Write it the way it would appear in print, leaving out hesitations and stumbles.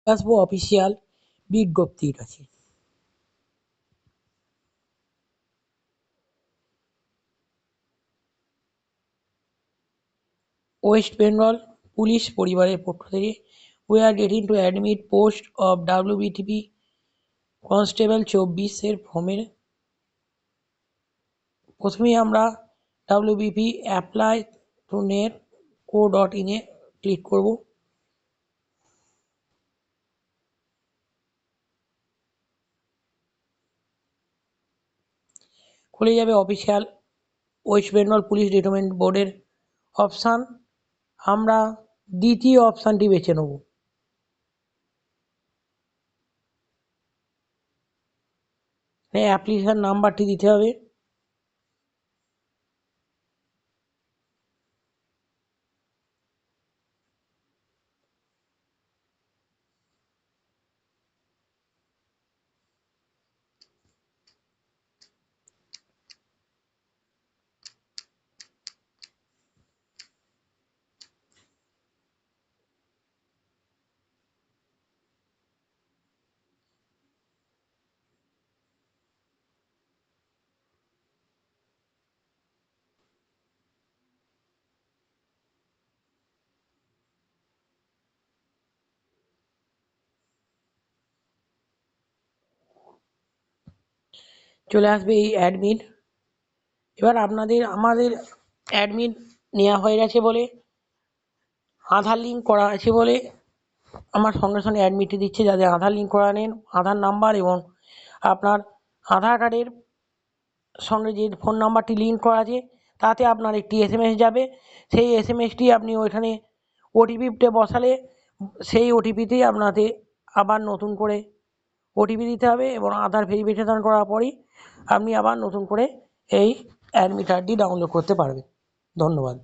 আসবো অফিসিয়াল বিজ্ঞপ্তির কাছে। ওয়েস্ট বেঙ্গল পুলিশ পরিবারের পক্ষ থেকে we are getting to admit post of WBTP constable 24 ফর্মের প্রথমেই আমরা WBP apply to net co.in A click করব। খুলে যাবে official West Bengal police recruitment বোর্ডের অপশান। আমরা দ্বিতীয় অপশানটি বেছে নেব। অ্যাপ্লিকেশন নাম্বারটি দিতে হবে। চলে আসবে এই অ্যাডমিট। এবার আমাদের অ্যাডমিট নেওয়া হয়ে গেছে বলে, আধার লিঙ্ক করা আছে বলে আমার সঙ্গে সঙ্গে অ্যাডমিটটি দিচ্ছে। যাদের আধার লিঙ্ক করা নেন, আধার নাম্বার এবং আপনার আধার কার্ডের সঙ্গে যে ফোন নাম্বারটি লিঙ্ক করা আছে তাতে আপনার একটি SMS যাবে। সেই SMSটি আপনি ওইখানে ওটিপিতে বসালে সেই ওটিপিতেই আপনাকে আবার নতুন করে ওটিপি দিতে হবে এবং আধার ভেরিফিকেশন করার পরই আপনি আবার নতুন করে এই অ্যাডমিট কার্ডটি ডাউনলোড করতে পারবেন। ধন্যবাদ।